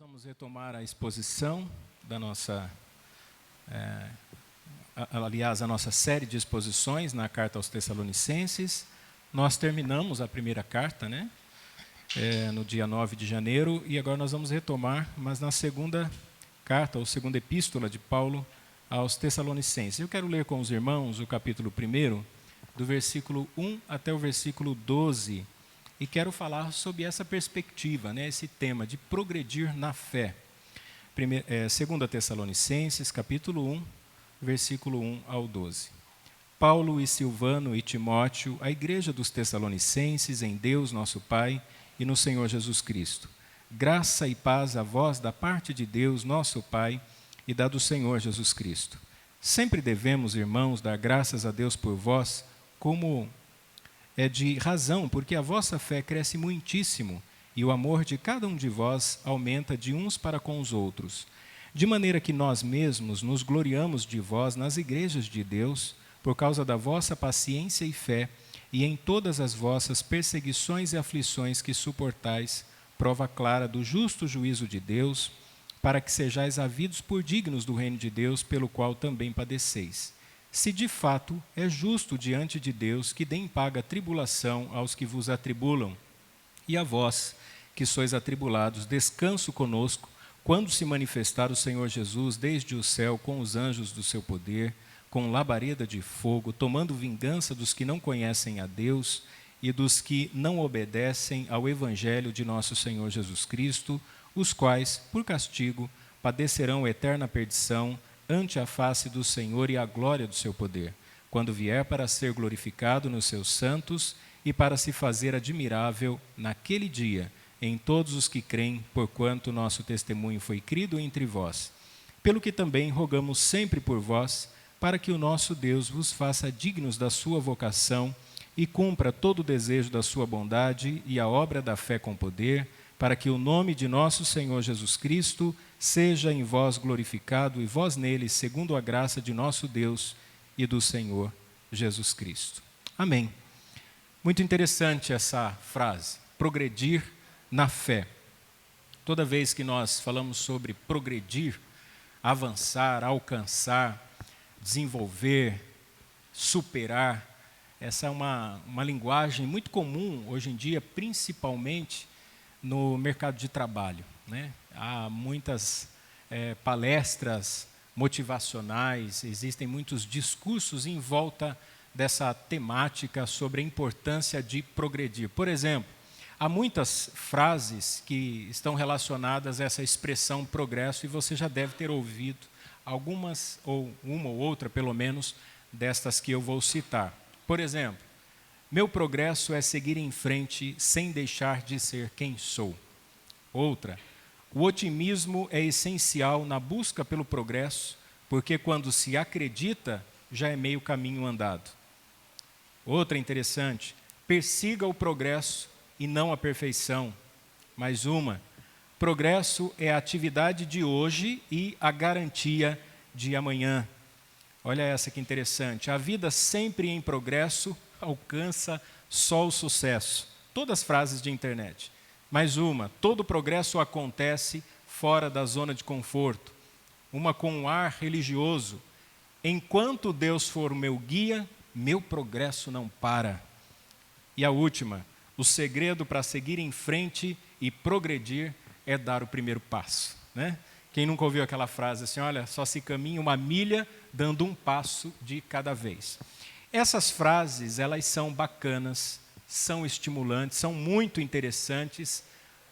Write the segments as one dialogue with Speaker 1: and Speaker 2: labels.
Speaker 1: vamos retomar a exposição da nossa, a nossa série de exposições na Carta aos Tessalonicenses. Nós terminamos a primeira carta, né? No dia 9 de janeiro, e agora nós vamos retomar, mas na segunda carta, ou segunda epístola de Paulo aos Tessalonicenses. Eu quero ler com os irmãos o capítulo 1, do versículo 1 até o versículo 12, e quero falar sobre essa perspectiva, né, esse tema de progredir na fé. 2 Tessalonicenses, capítulo 1, versículo 1 ao 12. Paulo e Silvano e Timóteo, a igreja dos Tessalonicenses, em Deus nosso Pai e no Senhor Jesus Cristo. Graça e paz a vós da parte de Deus nosso Pai e da do Senhor Jesus Cristo. Sempre devemos, irmãos, dar graças a Deus por vós, como é de razão, porque a vossa fé cresce muitíssimo e o amor de cada um de vós aumenta de uns para com os outros, de maneira que nós mesmos nos gloriamos de vós nas igrejas de Deus, por causa da vossa paciência e fé, e em todas as vossas perseguições e aflições que suportais, prova clara do justo juízo de Deus, para que sejais havidos por dignos do reino de Deus, pelo qual também padeceis. Se de fato é justo diante de Deus que deem paga tribulação aos que vos atribulam, e a vós, que sois atribulados, descanso conosco, quando se manifestar o Senhor Jesus desde o céu com os anjos do seu poder, com labareda de fogo, tomando vingança dos que não conhecem a Deus e dos que não obedecem ao evangelho de nosso Senhor Jesus Cristo, os quais, por castigo, padecerão eterna perdição ante a face do Senhor e a glória do seu poder, quando vier para ser glorificado nos seus santos e para se fazer admirável naquele dia em todos os que creem, porquanto nosso testemunho foi crido entre vós. Pelo que também rogamos sempre por vós, para que o nosso Deus vos faça dignos da sua vocação e cumpra todo o desejo da sua bondade e a obra da fé com poder, para que o nome de nosso Senhor Jesus Cristo seja em vós glorificado e vós nele, segundo a graça de nosso Deus e do Senhor Jesus Cristo. Amém. Muito interessante essa frase, progredir na fé. Toda vez que nós falamos sobre progredir, avançar, alcançar, desenvolver, superar, essa é uma linguagem muito comum hoje em dia, principalmente no mercado de trabalho, né? Há muitas palestras motivacionais, existem muitos discursos em volta dessa temática sobre a importância de progredir. Por exemplo, há muitas frases que estão relacionadas a essa expressão progresso e você já deve ter ouvido algumas, ou uma ou outra, pelo menos, destas que eu vou citar. Por exemplo, meu progresso é seguir em frente sem deixar de ser quem sou. Outra, o otimismo é essencial na busca pelo progresso, porque quando se acredita, já é meio caminho andado. Outra interessante, persiga o progresso e não a perfeição. Mais uma, progresso é a atividade de hoje e a garantia de amanhã. Olha essa que interessante, a vida sempre em progresso alcança só o sucesso. Todas frases de internet. Mais uma, todo progresso acontece fora da zona de conforto. Uma com um ar religioso. Enquanto Deus for o meu guia, meu progresso não para. E a última, o segredo para seguir em frente e progredir é dar o primeiro passo, né? Quem nunca ouviu aquela frase assim, olha, só se caminha uma milha dando um passo de cada vez. Essas frases, elas são bacanas, são estimulantes, são muito interessantes,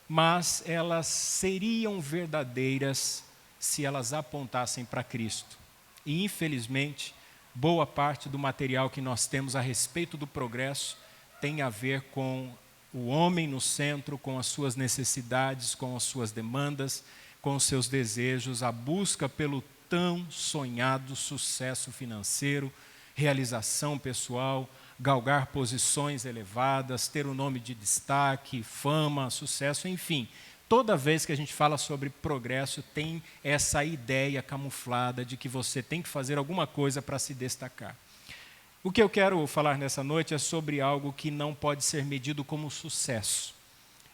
Speaker 1: mas elas seriam verdadeiras se elas apontassem para Cristo. E, infelizmente, boa parte do material que nós temos a respeito do progresso tem a ver com o homem no centro, com as suas necessidades, com as suas demandas, com os seus desejos, a busca pelo tão sonhado sucesso financeiro, realização pessoal, galgar posições elevadas, ter um nome de destaque, fama, sucesso, enfim. Toda vez que a gente fala sobre progresso, tem essa ideia camuflada de que você tem que fazer alguma coisa para se destacar. O que eu quero falar nessa noite é sobre algo que não pode ser medido como sucesso.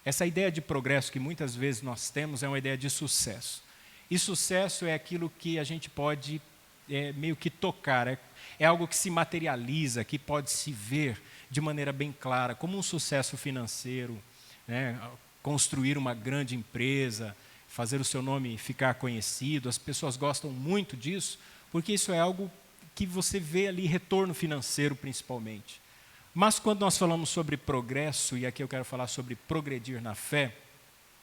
Speaker 1: Essa ideia de progresso que muitas vezes nós temos é uma ideia de sucesso. E sucesso é aquilo que a gente pode meio que tocar, é algo que se materializa, que pode se ver de maneira bem clara, como um sucesso financeiro, né? Construir uma grande empresa, fazer o seu nome ficar conhecido. As pessoas gostam muito disso, porque isso é algo que você vê ali, retorno financeiro principalmente. Mas quando nós falamos sobre progresso, e aqui eu quero falar sobre progredir na fé,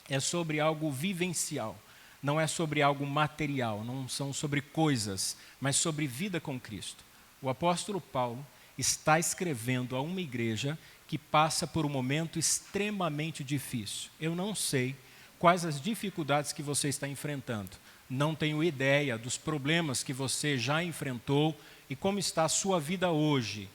Speaker 1: é sobre algo vivencial, não é sobre algo material, não são sobre coisas, mas sobre vida com Cristo. O apóstolo Paulo está escrevendo a uma igreja que passa por um momento extremamente difícil. Eu não sei quais as dificuldades que você está enfrentando, não tenho ideia dos problemas que você já enfrentou e como está a sua vida hoje.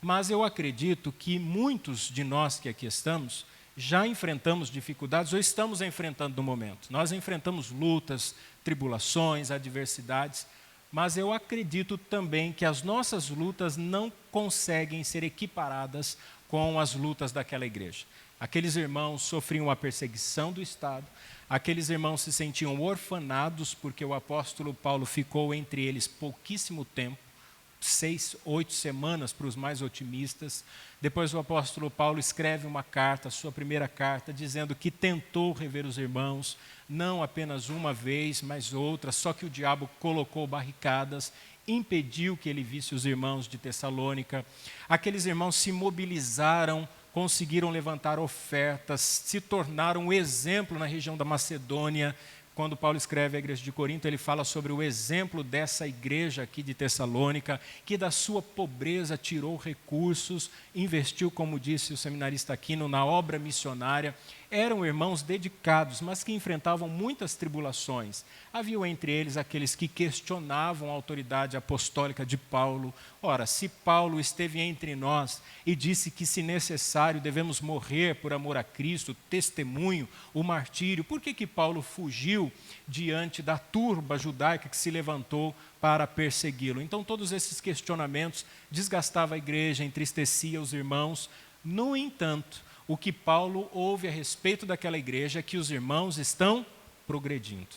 Speaker 1: Mas eu acredito que muitos de nós que aqui estamos já enfrentamos dificuldades ou estamos enfrentando no momento. Nós enfrentamos lutas, tribulações, adversidades, mas eu acredito também que as nossas lutas não conseguem ser equiparadas com as lutas daquela igreja. Aqueles irmãos sofriam a perseguição do Estado, aqueles irmãos se sentiam orfanados porque o apóstolo Paulo ficou entre eles pouquíssimo tempo, 6, 8 semanas para os mais otimistas. Depois o apóstolo Paulo escreve uma carta, a sua primeira carta, dizendo que tentou rever os irmãos, não apenas uma vez, mas outra, só que o diabo colocou barricadas, impediu que ele visse os irmãos de Tessalônica. Aqueles irmãos se mobilizaram, conseguiram levantar ofertas, se tornaram um exemplo na região da Macedônia. Quando Paulo escreve à igreja de Corinto, ele fala sobre o exemplo dessa igreja aqui de Tessalônica, que da sua pobreza tirou recursos, investiu, como disse o seminarista Aquino, na obra missionária. Eram irmãos dedicados, mas que enfrentavam muitas tribulações. Havia entre eles aqueles que questionavam a autoridade apostólica de Paulo. Ora, se Paulo esteve entre nós e disse que, se necessário, devemos morrer por amor a Cristo, testemunho, o martírio, por que Paulo fugiu diante da turba judaica que se levantou para persegui-lo? Então, todos esses questionamentos desgastavam a igreja, entristecia os irmãos. No entanto, o que Paulo ouve a respeito daquela igreja é que os irmãos estão progredindo,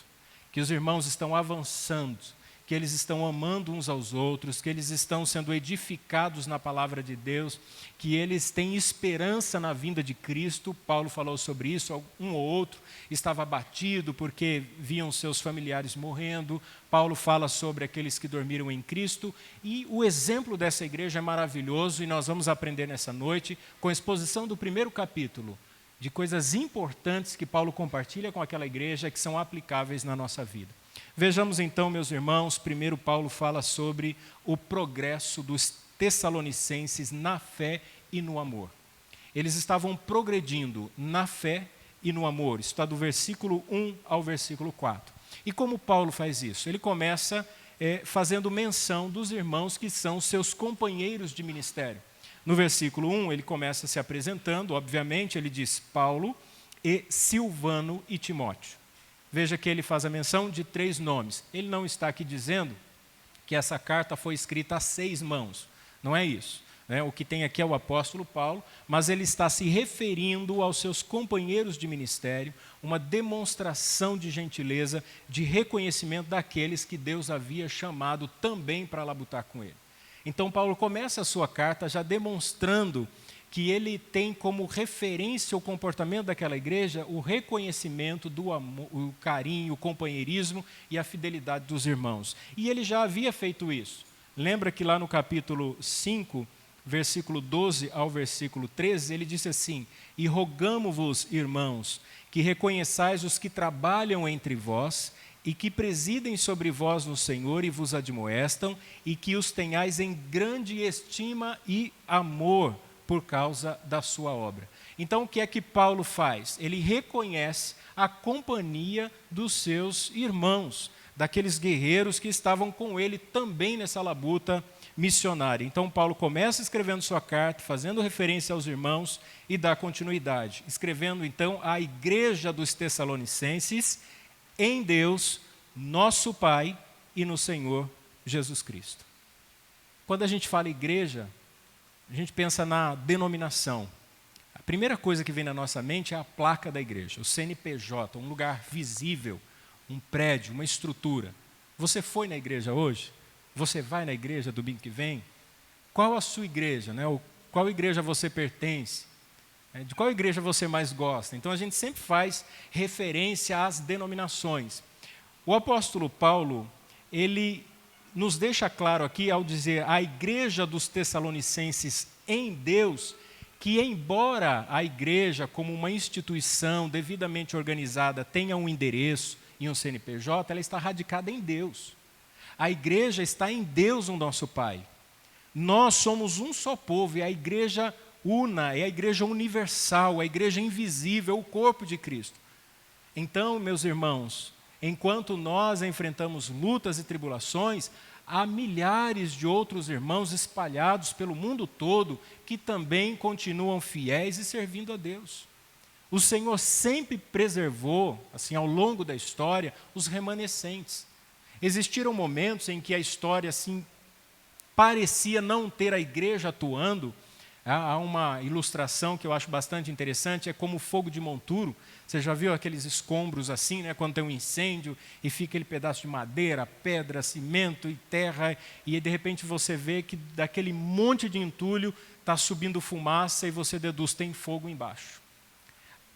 Speaker 1: que os irmãos estão avançando, que eles estão amando uns aos outros, que eles estão sendo edificados na palavra de Deus, que eles têm esperança na vinda de Cristo. Paulo falou sobre isso, um ou outro estava abatido porque viam seus familiares morrendo. Paulo fala sobre aqueles que dormiram em Cristo, e o exemplo dessa igreja é maravilhoso, e nós vamos aprender nessa noite, com a exposição do primeiro capítulo, de coisas importantes que Paulo compartilha com aquela igreja que são aplicáveis na nossa vida. Vejamos então, meus irmãos, primeiro Paulo fala sobre o progresso dos tessalonicenses na fé e no amor. Eles estavam progredindo na fé e no amor. Isso está do versículo 1 ao versículo 4. E como Paulo faz isso? Ele começa fazendo menção dos irmãos que são seus companheiros de ministério. No versículo 1, ele começa se apresentando, obviamente, ele diz Paulo e Silvano e Timóteo. Veja que ele faz a menção de 3 nomes. Ele não está aqui dizendo que essa carta foi escrita a 6 mãos. Não é isso. O que tem aqui é o apóstolo Paulo, mas ele está se referindo aos seus companheiros de ministério, uma demonstração de gentileza, de reconhecimento daqueles que Deus havia chamado também para labutar com ele. Então Paulo começa a sua carta já demonstrando que ele tem como referência o comportamento daquela igreja, o reconhecimento do amor, o carinho, o companheirismo e a fidelidade dos irmãos. E ele já havia feito isso. Lembra que lá no capítulo 5, versículo 12 ao versículo 13, ele disse assim: e rogamo-vos, irmãos, que reconheçais os que trabalham entre vós e que presidem sobre vós no Senhor e vos admoestam, e que os tenhais em grande estima e amor por causa da sua obra. Então, o que é que Paulo faz? Ele reconhece a companhia dos seus irmãos, daqueles guerreiros que estavam com ele também nessa labuta missionária. Então, Paulo começa escrevendo sua carta, fazendo referência aos irmãos e dá continuidade, escrevendo então à igreja dos Tessalonicenses, em Deus, nosso Pai e no Senhor Jesus Cristo. Quando a gente fala igreja, a gente pensa na denominação. primeira coisa que vem na nossa mente é a placa da igreja, o CNPJ, um lugar visível, um prédio, uma estrutura. Você foi na igreja hoje? Você vai na igreja domingo que vem? Qual a sua igreja, né? Qual igreja você pertence? De qual igreja você mais gosta? Então a gente sempre faz referência às denominações. O apóstolo Paulo, ele nos deixa claro aqui ao dizer a igreja dos Tessalonicenses em Deus, que embora a igreja como uma instituição devidamente organizada tenha um endereço e um CNPJ, ela está radicada em Deus. A igreja está em Deus, o nosso Pai. Nós somos um só povo, e a igreja una, é a igreja universal, a igreja invisível, o corpo de Cristo. Então, meus irmãos, enquanto nós enfrentamos lutas e tribulações, há milhares de outros irmãos espalhados pelo mundo todo que também continuam fiéis e servindo a Deus. O Senhor sempre preservou, assim, ao longo da história, os remanescentes. Existiram momentos em que a história, assim, parecia não ter a igreja atuando. Há uma ilustração que eu acho bastante interessante, é como o fogo de monturo. Você já viu aqueles escombros assim, né, quando tem um incêndio e fica aquele pedaço de madeira, pedra, cimento e terra, e de repente você vê que daquele monte de entulho está subindo fumaça e você deduz, tem fogo embaixo.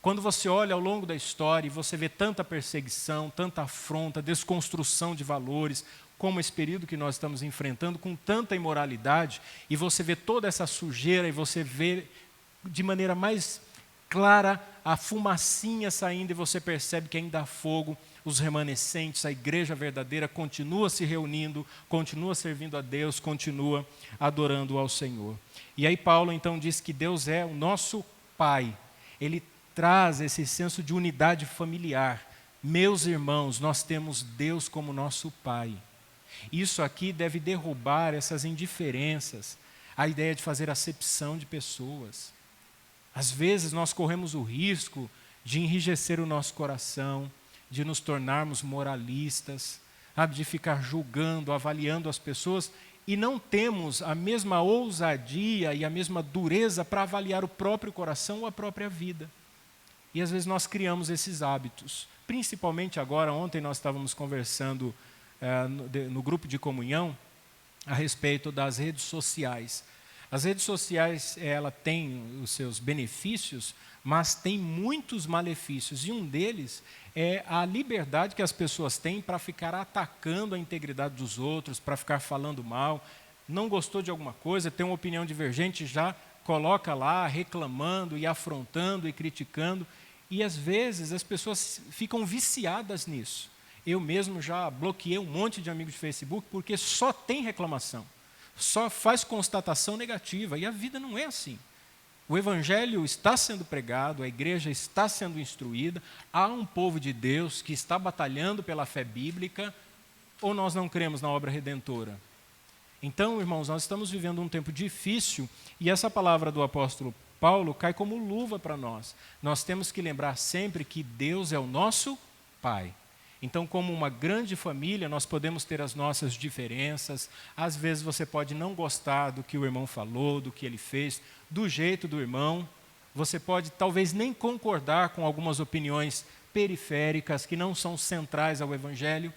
Speaker 1: Quando você olha ao longo da história e você vê tanta perseguição, tanta afronta, desconstrução de valores, como esse período que nós estamos enfrentando, com tanta imoralidade, e você vê toda essa sujeira, e você vê de maneira mais clara a fumacinha saindo, e você percebe que ainda há fogo, os remanescentes, a igreja verdadeira continua se reunindo, continua servindo a Deus, continua adorando ao Senhor. E aí Paulo então diz que Deus é o nosso Pai. Ele traz esse senso de unidade familiar. Meus irmãos, nós temos Deus como nosso Pai. Isso aqui deve derrubar essas indiferenças, a ideia de fazer acepção de pessoas. Às vezes nós corremos o risco de enrijecer o nosso coração, de nos tornarmos moralistas, sabe, de ficar julgando, avaliando as pessoas, e não temos a mesma ousadia e a mesma dureza para avaliar o próprio coração ou a própria vida. E às vezes nós criamos esses hábitos, principalmente agora. Ontem nós estávamos conversando no grupo de comunhão a respeito das redes sociais. As redes sociais, ela tem os seus benefícios, mas tem muitos malefícios, e um deles é a liberdade que as pessoas têm para ficar atacando a integridade dos outros, para ficar falando mal. Não gostou de alguma coisa, tem uma opinião divergente, já coloca lá reclamando e afrontando e criticando, e às vezes as pessoas ficam viciadas nisso. Eu mesmo já bloqueei um monte de amigos de Facebook porque só tem reclamação, só faz constatação negativa, e a vida não é assim. O Evangelho está sendo pregado, a igreja está sendo instruída, há um povo de Deus que está batalhando pela fé bíblica, ou nós não cremos na obra redentora? Então, irmãos, nós estamos vivendo um tempo difícil, e essa palavra do apóstolo Paulo cai como luva para nós. Nós temos que lembrar sempre que Deus é o nosso Pai. Então, como uma grande família, nós podemos ter as nossas diferenças. Às vezes você pode não gostar do que o irmão falou, do que ele fez, do jeito do irmão. Você pode talvez nem concordar com algumas opiniões periféricas que não são centrais ao Evangelho,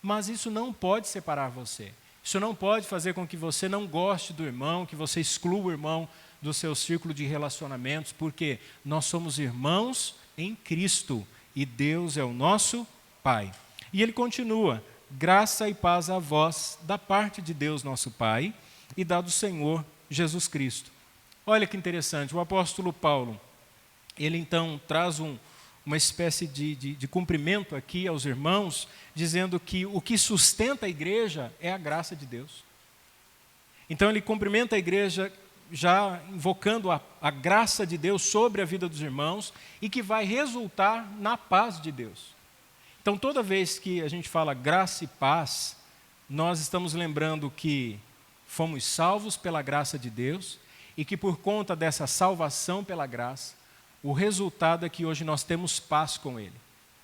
Speaker 1: mas isso não pode separar você. Isso não pode fazer com que você não goste do irmão, que você exclua o irmão do seu círculo de relacionamentos, porque nós somos irmãos em Cristo e Deus é o nosso Pai. E ele continua: graça e paz a vós, da parte de Deus nosso Pai e da do Senhor Jesus Cristo. Olha que interessante, o apóstolo Paulo, ele então traz uma espécie de cumprimento aqui aos irmãos, dizendo que o que sustenta a igreja é a graça de Deus. Então ele cumprimenta a igreja já invocando a graça de Deus sobre a vida dos irmãos, e que vai resultar na paz de Deus. Então, toda vez que a gente fala graça e paz, nós estamos lembrando que fomos salvos pela graça de Deus, e que por conta dessa salvação pela graça, o resultado é que hoje nós temos paz com Ele.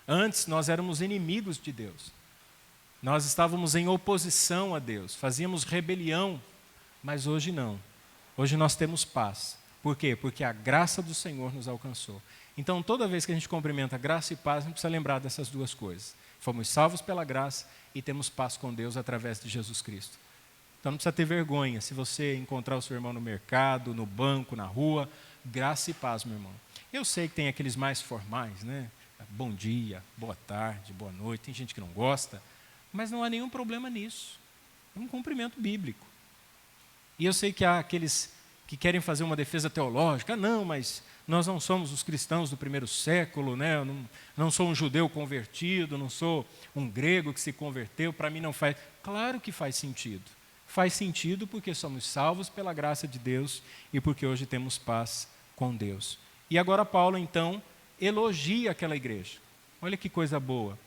Speaker 1: Antes nós éramos inimigos de Deus, nós estávamos em oposição a Deus, fazíamos rebelião, mas hoje não. Hoje nós temos paz, Por quê? Porque a graça do Senhor nos alcançou. Então, toda vez que a gente cumprimenta graça e paz, a gente precisa lembrar dessas duas coisas. Fomos salvos pela graça e temos paz com Deus através de Jesus Cristo. Então, não precisa ter vergonha. Se você encontrar o seu irmão no mercado, no banco, na rua, graça e paz, meu irmão. Eu sei que tem aqueles mais formais, né? Bom dia, boa tarde, boa noite. Tem gente que não gosta, mas não há nenhum problema nisso. É um cumprimento bíblico. E eu sei que há aqueles que querem fazer uma defesa teológica. Não, mas nós não somos os cristãos do primeiro século, né? Eu não sou um judeu convertido, não sou um grego que se converteu, para mim não faz. Claro que faz sentido. Faz sentido porque somos salvos pela graça de Deus e porque hoje temos paz com Deus. E agora Paulo, então, elogia aquela igreja. Olha que coisa boa.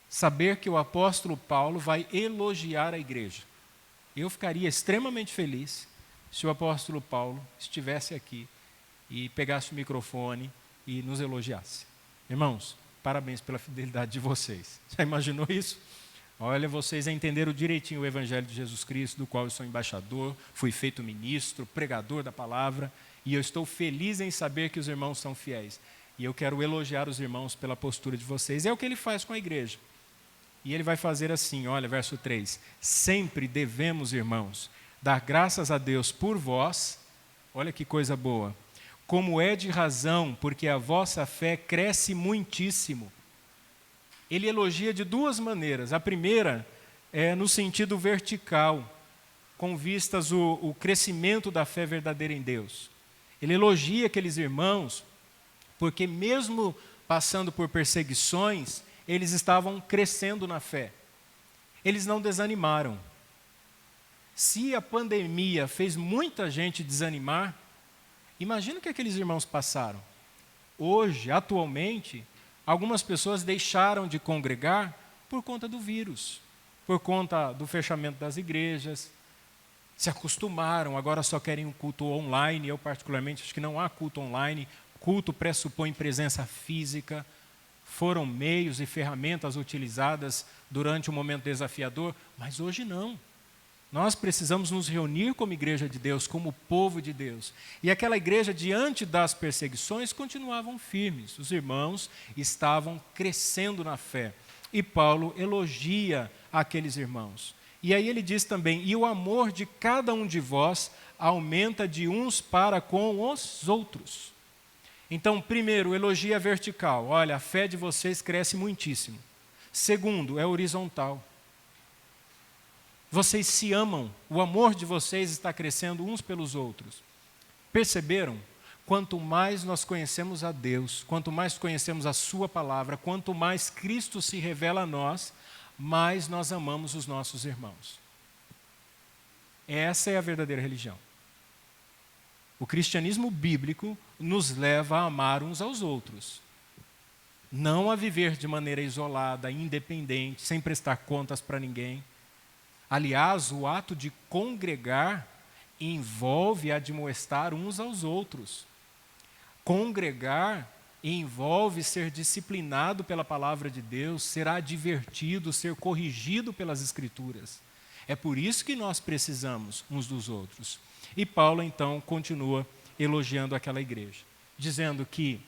Speaker 1: Saber que o apóstolo Paulo vai elogiar a igreja. Eu ficaria extremamente feliz se o apóstolo Paulo estivesse aqui e pegasse o microfone e nos elogiasse. Irmãos, parabéns pela fidelidade de vocês. Já imaginou isso? Olha, vocês entenderam direitinho o Evangelho de Jesus Cristo, do qual eu sou embaixador, fui feito ministro, pregador da palavra, e eu estou feliz em saber que os irmãos são fiéis. E eu quero elogiar os irmãos pela postura de vocês. É o que ele faz com a igreja. E ele vai fazer assim, olha, verso 3. Sempre devemos, irmãos, dar graças a Deus por vós, olha que coisa boa, como é de razão, porque a vossa fé cresce muitíssimo. Ele elogia de duas maneiras. A primeira é no sentido vertical, com vistas o crescimento da fé verdadeira em Deus. Ele elogia aqueles irmãos, porque mesmo passando por perseguições, eles estavam crescendo na fé. Eles não desanimaram. Se a pandemia fez muita gente desanimar, imagina o que aqueles irmãos passaram. Hoje, atualmente, algumas pessoas deixaram de congregar por conta do vírus, por conta do fechamento das igrejas, se acostumaram, agora só querem um culto online. Eu particularmente acho que não há culto online, culto pressupõe presença física. Foram meios e ferramentas utilizadas durante um momento desafiador, mas hoje não. Nós precisamos nos reunir como igreja de Deus, como povo de Deus. E aquela igreja, diante das perseguições, continuavam firmes. Os irmãos estavam crescendo na fé. E Paulo elogia aqueles irmãos. E aí ele diz também, e o amor de cada um de vós aumenta de uns para com os outros. Então, primeiro, elogia vertical. Olha, a fé de vocês cresce muitíssimo. Segundo, é horizontal. Vocês se amam, o amor de vocês está crescendo uns pelos outros. Perceberam? Quanto mais nós conhecemos a Deus, quanto mais conhecemos a sua palavra, quanto mais Cristo se revela a nós, mais nós amamos os nossos irmãos. Essa é a verdadeira religião. O cristianismo bíblico nos leva a amar uns aos outros. Não a viver de maneira isolada, independente, sem prestar contas para ninguém. Aliás, o ato de congregar envolve admoestar uns aos outros. Congregar envolve ser disciplinado pela palavra de Deus, ser advertido, ser corrigido pelas Escrituras. É por isso que nós precisamos uns dos outros. E Paulo, então, continua elogiando aquela igreja, dizendo que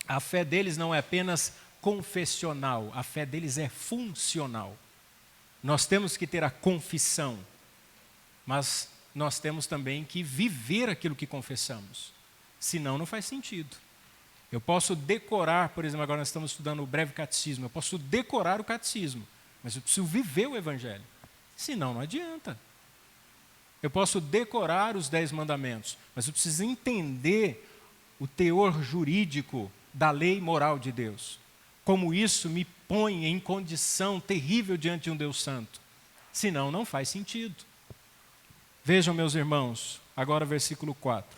Speaker 1: a fé deles não é apenas confessional, a fé deles é funcional. Nós temos que ter a confissão, mas nós temos também que viver aquilo que confessamos. Senão, não faz sentido. Eu posso decorar, por exemplo, agora nós estamos estudando o breve catecismo, eu posso decorar o catecismo, mas eu preciso viver o evangelho. Senão, não adianta. Eu posso decorar os 10 mandamentos, mas eu preciso entender o teor jurídico da lei moral de Deus. Como isso me põe em condição terrível diante de um Deus santo. Senão, não faz sentido. Vejam, meus irmãos, agora versículo 4.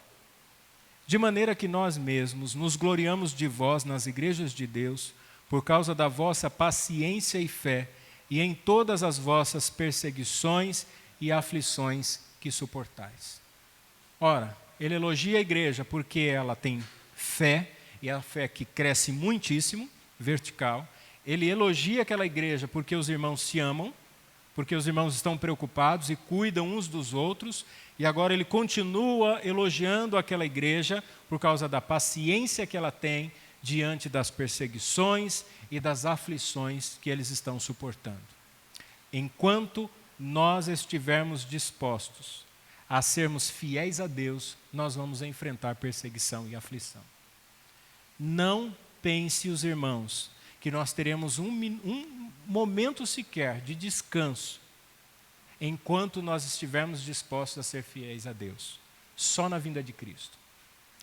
Speaker 1: De maneira que nós mesmos nos gloriamos de vós nas igrejas de Deus, por causa da vossa paciência e fé, e em todas as vossas perseguições e aflições que suportais. Ora, ele elogia a igreja porque ela tem fé, e a fé que cresce muitíssimo, vertical. Ele elogia aquela igreja porque os irmãos se amam, porque os irmãos estão preocupados e cuidam uns dos outros. E agora ele continua elogiando aquela igreja por causa da paciência que ela tem diante das perseguições e das aflições que eles estão suportando. Enquanto nós estivermos dispostos a sermos fiéis a Deus, nós vamos enfrentar perseguição e aflição. Não pense, os irmãos, que nós teremos um momento sequer de descanso enquanto nós estivermos dispostos a ser fiéis a Deus. Só na vinda de Cristo.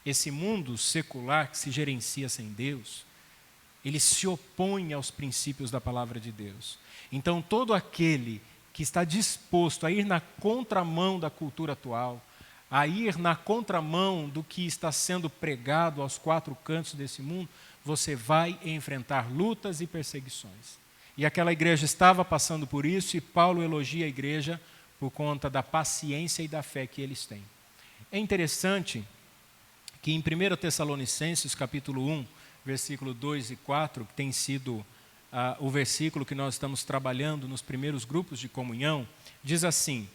Speaker 1: Esse mundo secular que se gerencia sem Deus, ele se opõe aos princípios da palavra de Deus. Então, todo aquele que está disposto a ir na contramão da cultura atual, a ir na contramão do que está sendo pregado aos quatro cantos desse mundo, você vai enfrentar lutas e perseguições. E aquela igreja estava passando por isso, e Paulo elogia a igreja por conta da paciência e da fé que eles têm. É interessante que em 1 Tessalonicenses, capítulo 1, versículo 2 e 4, que tem sido o versículo que nós estamos trabalhando nos primeiros grupos de comunhão, diz assim: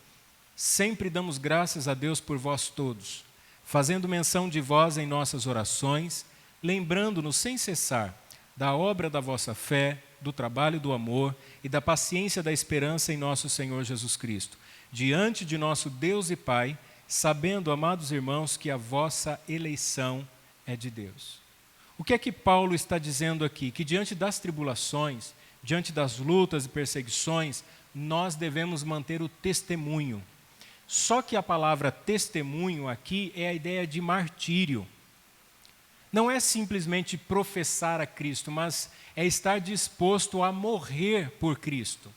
Speaker 1: sempre damos graças a Deus por vós todos, fazendo menção de vós em nossas orações, lembrando-nos sem cessar da obra da vossa fé, do trabalho do amor e da paciência da esperança em nosso Senhor Jesus Cristo, diante de nosso Deus e Pai, sabendo, amados irmãos, que a vossa eleição é de Deus. O que é que Paulo está dizendo aqui? Que diante das tribulações, diante das lutas e perseguições, nós devemos manter o testemunho. Só que a palavra testemunho aqui é a ideia de martírio. Não é simplesmente professar a Cristo, mas é estar disposto a morrer por Cristo.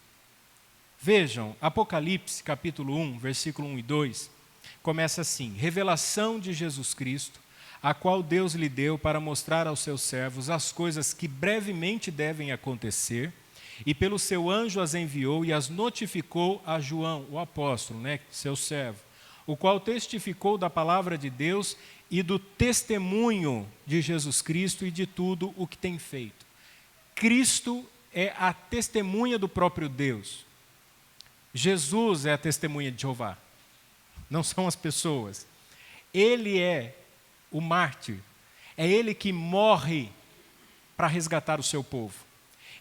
Speaker 1: Vejam, Apocalipse capítulo 1, versículo 1 e 2, começa assim: revelação de Jesus Cristo, a qual Deus lhe deu para mostrar aos seus servos as coisas que brevemente devem acontecer, e pelo seu anjo as enviou e as notificou a João, o apóstolo, seu servo, o qual testificou da palavra de Deus e do testemunho de Jesus Cristo e de tudo o que tem feito. Cristo é a testemunha do próprio Deus. Jesus é a testemunha de Jeová. Não são as pessoas. Ele é o mártir. É ele que morre para resgatar o seu povo.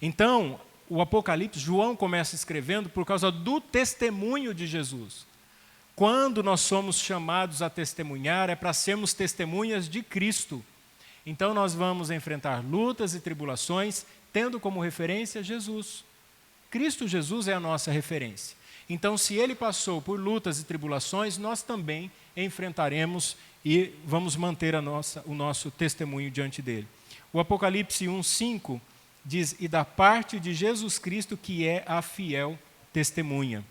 Speaker 1: Então, o Apocalipse, João começa escrevendo por causa do testemunho de Jesus. Quando nós somos chamados a testemunhar, é para sermos testemunhas de Cristo. Então nós vamos enfrentar lutas e tribulações, tendo como referência Jesus. Cristo Jesus é a nossa referência. Então, se ele passou por lutas e tribulações, nós também enfrentaremos e vamos manter o nosso testemunho diante dele. O Apocalipse 1:5 diz: e da parte de Jesus Cristo, que é a fiel testemunha.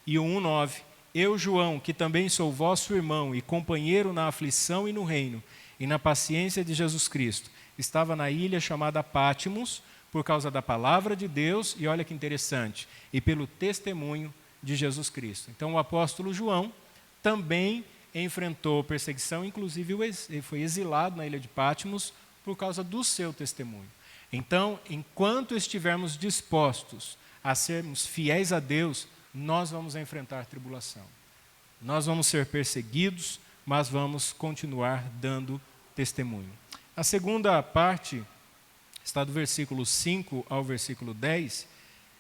Speaker 1: E o 1:9: eu, João, que também sou vosso irmão e companheiro na aflição e no reino, e na paciência de Jesus Cristo, estava na ilha chamada Pátimos, por causa da palavra de Deus, e olha que interessante, e pelo testemunho de Jesus Cristo. Então o apóstolo João também enfrentou perseguição, inclusive ele foi exilado na ilha de Pátimos por causa do seu testemunho. Então, enquanto estivermos dispostos a sermos fiéis a Deus, nós vamos enfrentar tribulação. Nós vamos ser perseguidos, mas vamos continuar dando testemunho. A segunda parte está do versículo 5 ao versículo 10,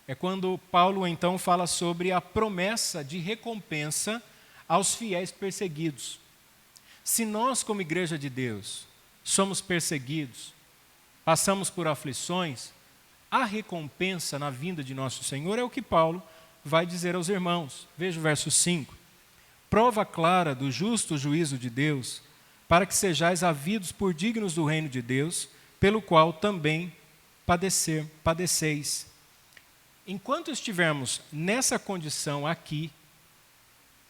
Speaker 1: é quando Paulo então fala sobre a promessa de recompensa aos fiéis perseguidos. Se nós, como igreja de Deus, somos perseguidos, passamos por aflições, a recompensa na vinda de nosso Senhor é o que Paulo vai dizer aos irmãos. Veja o verso 5. Prova clara do justo juízo de Deus, para que sejais havidos por dignos do reino de Deus, pelo qual também padeceis. Enquanto estivermos nessa condição aqui,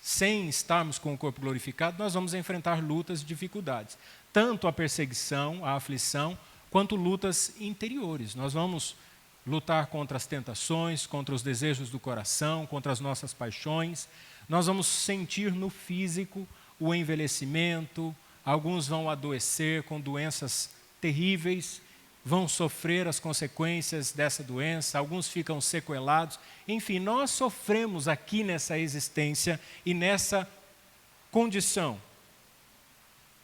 Speaker 1: sem estarmos com o corpo glorificado, nós vamos enfrentar lutas e dificuldades. Tanto a perseguição, a aflição, quanto lutas interiores. Nós vamos lutar contra as tentações, contra os desejos do coração, contra as nossas paixões. Nós vamos sentir no físico o envelhecimento, alguns vão adoecer com doenças terríveis, vão sofrer as consequências dessa doença, alguns ficam sequelados. Enfim, nós sofremos aqui nessa existência e nessa condição.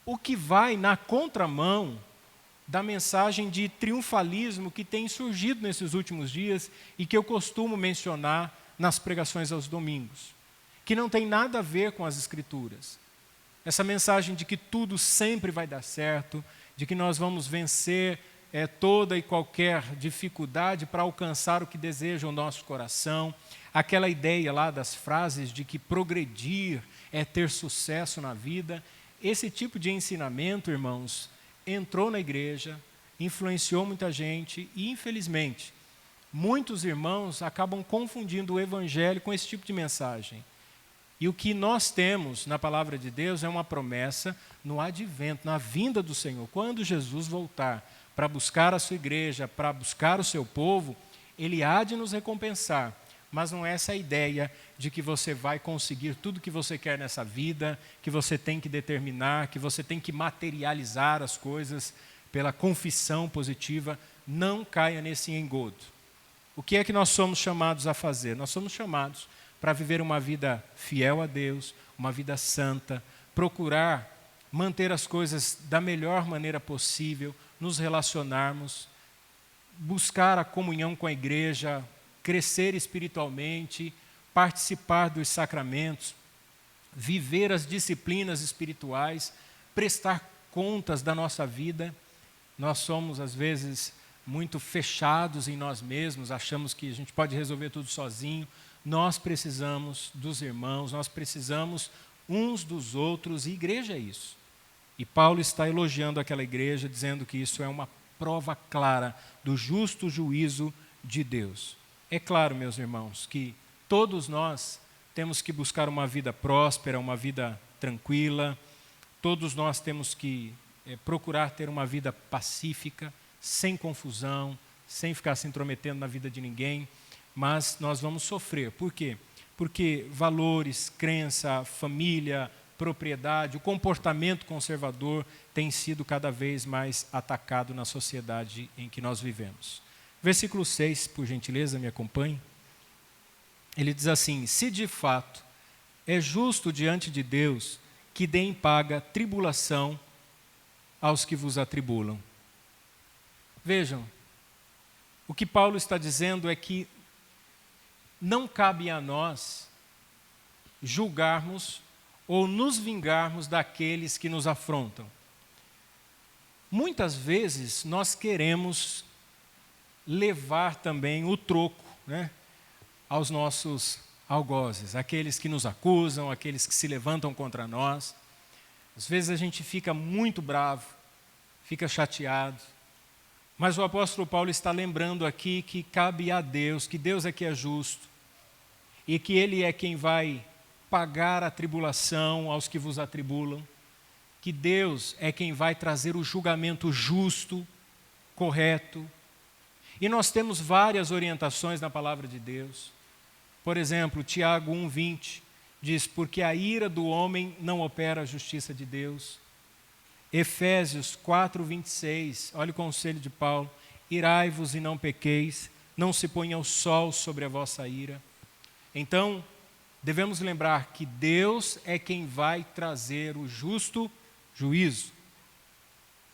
Speaker 1: O que vai na contramão da mensagem de triunfalismo que tem surgido nesses últimos dias e que eu costumo mencionar nas pregações aos domingos, que não tem nada a ver com as Escrituras. Essa mensagem de que tudo sempre vai dar certo, de que nós vamos vencer toda e qualquer dificuldade para alcançar o que deseja o nosso coração, aquela ideia lá das frases de que progredir é ter sucesso na vida. Esse tipo de ensinamento, irmãos, entrou na igreja, influenciou muita gente e, infelizmente, muitos irmãos acabam confundindo o evangelho com esse tipo de mensagem. E o que nós temos na palavra de Deus é uma promessa no advento, na vinda do Senhor. Quando Jesus voltar para buscar a sua igreja, para buscar o seu povo, Ele há de nos recompensar. Mas não é essa ideia de que você vai conseguir tudo que você quer nessa vida, que você tem que determinar, que você tem que materializar as coisas pela confissão positiva. Não caia nesse engodo. O que é que nós somos chamados a fazer? Nós somos chamados para viver uma vida fiel a Deus, uma vida santa, procurar manter as coisas da melhor maneira possível, nos relacionarmos, buscar a comunhão com a igreja, crescer espiritualmente, participar dos sacramentos, viver as disciplinas espirituais, prestar contas da nossa vida. Nós somos, às vezes, muito fechados em nós mesmos, achamos que a gente pode resolver tudo sozinho. Nós precisamos dos irmãos, nós precisamos uns dos outros, e igreja é isso. E Paulo está elogiando aquela igreja, dizendo que isso é uma prova clara do justo juízo de Deus. É claro, meus irmãos, que todos nós temos que buscar uma vida próspera, uma vida tranquila, todos nós temos que procurar ter uma vida pacífica, sem confusão, sem ficar se intrometendo na vida de ninguém, mas nós vamos sofrer. Por quê? Porque valores, crença, família, propriedade, o comportamento conservador tem sido cada vez mais atacado na sociedade em que nós vivemos. Versículo 6, por gentileza, me acompanhe. Ele diz assim: se de fato é justo diante de Deus que dê em paga tribulação aos que vos atribulam. Vejam, o que Paulo está dizendo é que não cabe a nós julgarmos ou nos vingarmos daqueles que nos afrontam. Muitas vezes nós queremos levar também o troco, aos nossos algozes, aqueles que nos acusam, aqueles que se levantam contra nós. Às vezes a gente fica muito bravo, fica chateado, mas o apóstolo Paulo está lembrando aqui que cabe a Deus, que Deus é que é justo, e que Ele é quem vai pagar a tribulação aos que vos atribulam, que Deus é quem vai trazer o julgamento justo, correto. E nós temos várias orientações na palavra de Deus. Por exemplo, Tiago 1,20 diz: porque a ira do homem não opera a justiça de Deus. Efésios 4,26, olha o conselho de Paulo: irai-vos e não pequeis, não se ponha o sol sobre a vossa ira. Então, devemos lembrar que Deus é quem vai trazer o justo juízo.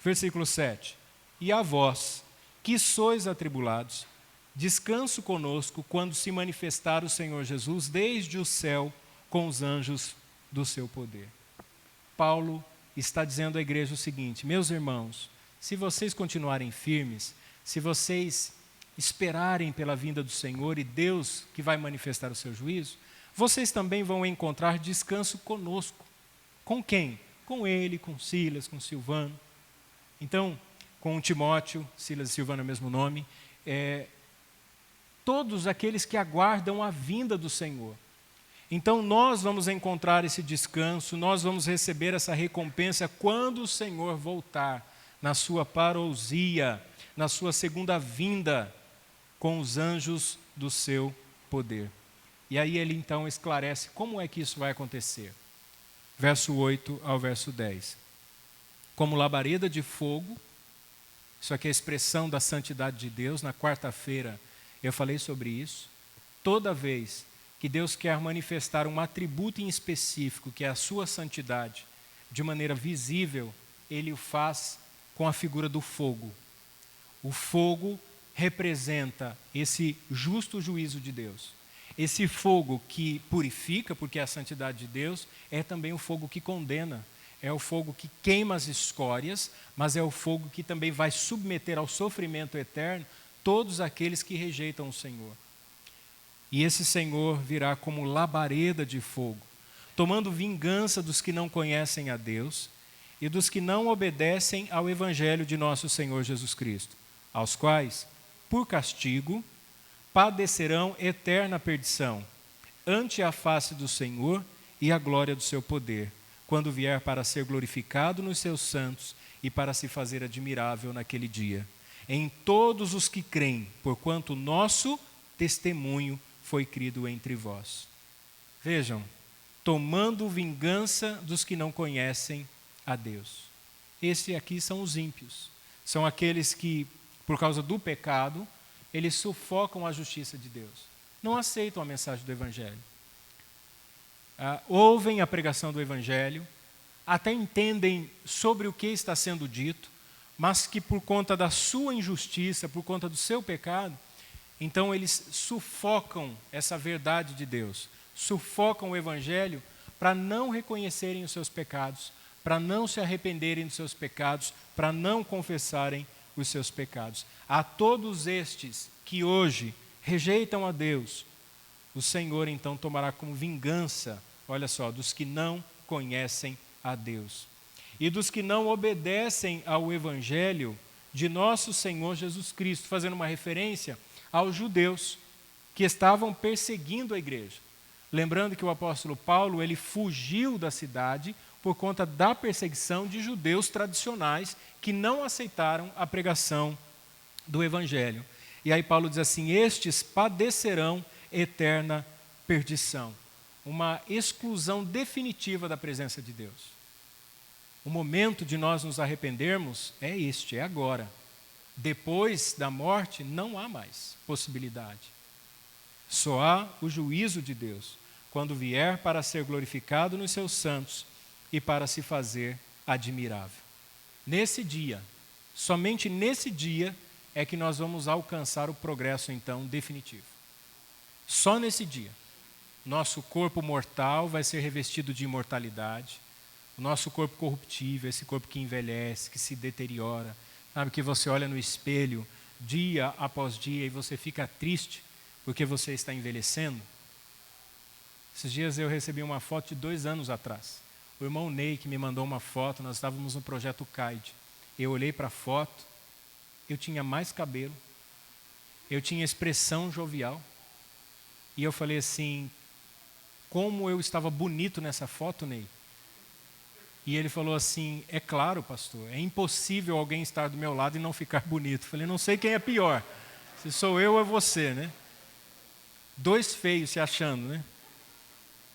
Speaker 1: Versículo 7. E a vós, que sois atribulados, descanso conosco quando se manifestar o Senhor Jesus desde o céu com os anjos do seu poder. Paulo está dizendo à igreja o seguinte: meus irmãos, se vocês continuarem firmes, se vocês esperarem pela vinda do Senhor e Deus que vai manifestar o seu juízo, vocês também vão encontrar descanso conosco. Com quem? Com ele, com Silas, com Silvano. Então, com Timóteo, Silas e Silvano é o mesmo nome, todos aqueles que aguardam a vinda do Senhor. Então nós vamos encontrar esse descanso, nós vamos receber essa recompensa quando o Senhor voltar na sua parousia, na sua segunda vinda, com os anjos do seu poder. E aí ele então esclarece como é que isso vai acontecer. Verso 8 ao verso 10. Como labareda de fogo, isso aqui é a expressão da santidade de Deus. Na quarta-feira eu falei sobre isso. Toda vez que Deus quer manifestar um atributo em específico, que é a sua santidade, de maneira visível, Ele o faz com a figura do fogo. O fogo representa esse justo juízo de Deus. Esse fogo que purifica, porque é a santidade de Deus, é também o fogo que condena. É o fogo que queima as escórias, mas é o fogo que também vai submeter ao sofrimento eterno todos aqueles que rejeitam o Senhor. E esse Senhor virá como labareda de fogo, tomando vingança dos que não conhecem a Deus e dos que não obedecem ao Evangelho de nosso Senhor Jesus Cristo, aos quais, por castigo, padecerão eterna perdição, ante a face do Senhor e a glória do seu poder, quando vier para ser glorificado nos seus santos e para se fazer admirável naquele dia, em todos os que creem, porquanto o nosso testemunho foi crido entre vós. Vejam, tomando vingança dos que não conhecem a Deus. Esses aqui são os ímpios. São aqueles que, por causa do pecado, eles sufocam a justiça de Deus. Não aceitam a mensagem do Evangelho. Ouvem a pregação do Evangelho, até entendem sobre o que está sendo dito, mas que por conta da sua injustiça, por conta do seu pecado, então eles sufocam essa verdade de Deus, sufocam o Evangelho para não reconhecerem os seus pecados, para não se arrependerem dos seus pecados, para não confessarem os seus pecados. A todos estes que hoje rejeitam a Deus, o Senhor então tomará como vingança, olha só, dos que não conhecem a Deus. E dos que não obedecem ao Evangelho de nosso Senhor Jesus Cristo, fazendo uma referência aos judeus que estavam perseguindo a igreja. Lembrando que o apóstolo Paulo, ele fugiu da cidade por conta da perseguição de judeus tradicionais que não aceitaram a pregação do Evangelho. E aí Paulo diz assim: estes padecerão eterna perdição. Uma exclusão definitiva da presença de Deus. O momento de nós nos arrependermos é este, é agora. Depois da morte não há mais possibilidade. Só há o juízo de Deus, quando vier para ser glorificado nos seus santos e para se fazer admirável. Nesse dia, somente nesse dia, é que nós vamos alcançar o progresso, então, definitivo. Só nesse dia. Nosso corpo mortal vai ser revestido de imortalidade. O nosso corpo corruptível, esse corpo que envelhece, que se deteriora. Sabe, que você olha no espelho dia após dia e você fica triste porque você está envelhecendo? Esses dias eu recebi uma foto de 2 anos atrás. O irmão Ney que me mandou uma foto, nós estávamos no projeto CAID. Eu olhei para a foto, eu tinha mais cabelo, eu tinha expressão jovial. E eu falei assim, como eu estava bonito nessa foto, Ney. E ele falou assim, é claro, pastor, é impossível alguém estar do meu lado e não ficar bonito. Eu falei, não sei quem é pior, se sou eu ou é você, né? 2 feios se achando, né?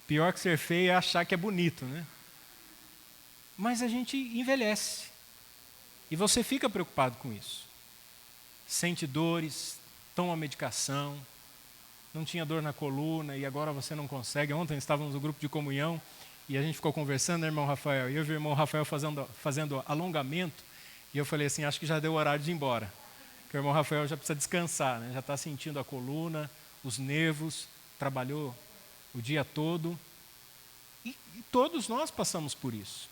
Speaker 1: Pior que ser feio é achar que é bonito, né? Mas a gente envelhece. E você fica preocupado com isso. Sente dores, toma medicação, não tinha dor na coluna e agora você não consegue. Ontem estávamos no grupo de comunhão e a gente ficou conversando, né, irmão Rafael? E eu vi o irmão Rafael fazendo alongamento e eu falei assim, acho que já deu o horário de ir embora. Porque o irmão Rafael já precisa descansar, né? Já está sentindo a coluna, os nervos, trabalhou o dia todo. E todos nós passamos por isso.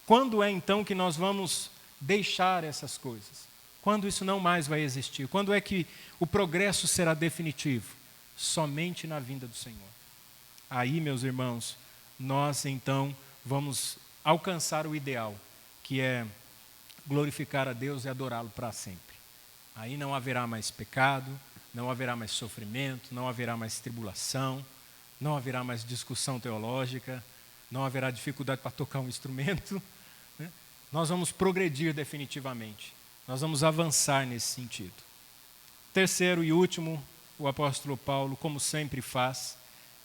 Speaker 1: Quando é então que nós vamos deixar essas coisas? Quando isso não mais vai existir? Quando é que o progresso será definitivo? Somente na vinda do Senhor. Aí, meus irmãos, nós então vamos alcançar o ideal, que é glorificar a Deus e adorá-lo para sempre. Aí não haverá mais pecado, não haverá mais sofrimento, não haverá mais tribulação, não haverá mais discussão teológica, não haverá dificuldade para tocar um instrumento. Né? Nós vamos progredir definitivamente. Nós vamos avançar nesse sentido. Terceiro e último, o apóstolo Paulo, como sempre faz,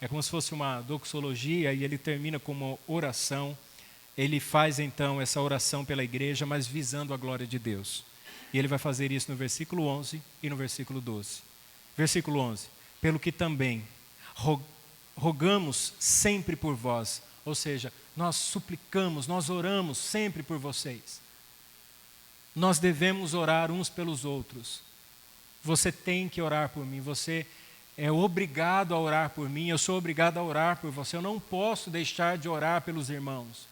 Speaker 1: é como se fosse uma doxologia e ele termina com uma oração. Ele faz então essa oração pela igreja, mas visando a glória de Deus. E ele vai fazer isso no versículo 11 e no versículo 12. Versículo 11. Pelo que também, rogamos sempre por vós. Ou seja, nós suplicamos, nós oramos sempre por vocês. Nós devemos orar uns pelos outros. Você tem que orar por mim, você é obrigado a orar por mim, eu sou obrigado a orar por você. Eu não posso deixar de orar pelos irmãos.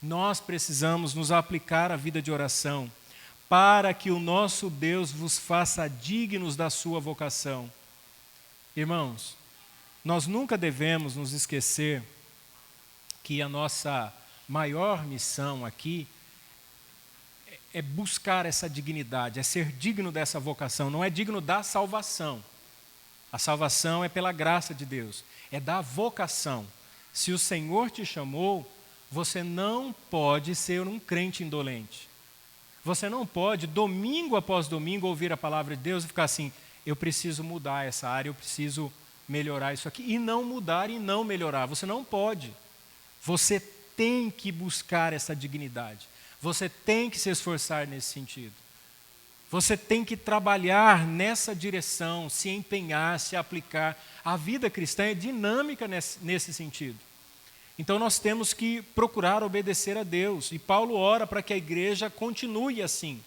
Speaker 1: Nós precisamos nos aplicar à vida de oração, para que o nosso Deus vos faça dignos da sua vocação. Irmãos, nós nunca devemos nos esquecer que a nossa maior missão aqui é buscar essa dignidade, é ser digno dessa vocação, não é digno da salvação. A salvação é pela graça de Deus, é da vocação. Se o Senhor te chamou, você não pode ser um crente indolente. Você não pode, domingo após domingo, ouvir a palavra de Deus e ficar assim, eu preciso mudar essa área, eu preciso melhorar isso aqui, e não mudar e não melhorar. Você não pode. Você tem que buscar essa dignidade. Você tem que se esforçar nesse sentido. Você tem que trabalhar nessa direção, se empenhar, se aplicar. A vida cristã é dinâmica nesse sentido. Então nós temos que procurar obedecer a Deus. E Paulo ora para que a igreja continue assim.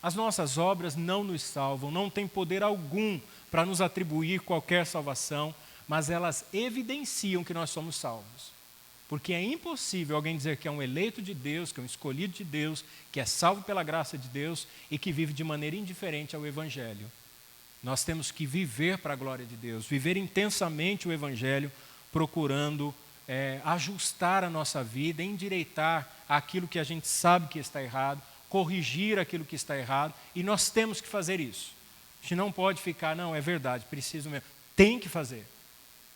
Speaker 1: As nossas obras não nos salvam, não têm poder algum para nos atribuir qualquer salvação, mas elas evidenciam que nós somos salvos. Porque é impossível alguém dizer que é um eleito de Deus, que é um escolhido de Deus, que é salvo pela graça de Deus e que vive de maneira indiferente ao Evangelho. Nós temos que viver para a glória de Deus, viver intensamente o Evangelho, procurando ajustar a nossa vida, endireitar aquilo que a gente sabe que está errado, corrigir aquilo que está errado, e nós temos que fazer isso. A gente não pode ficar, não, é verdade, preciso mesmo. Tem que fazer.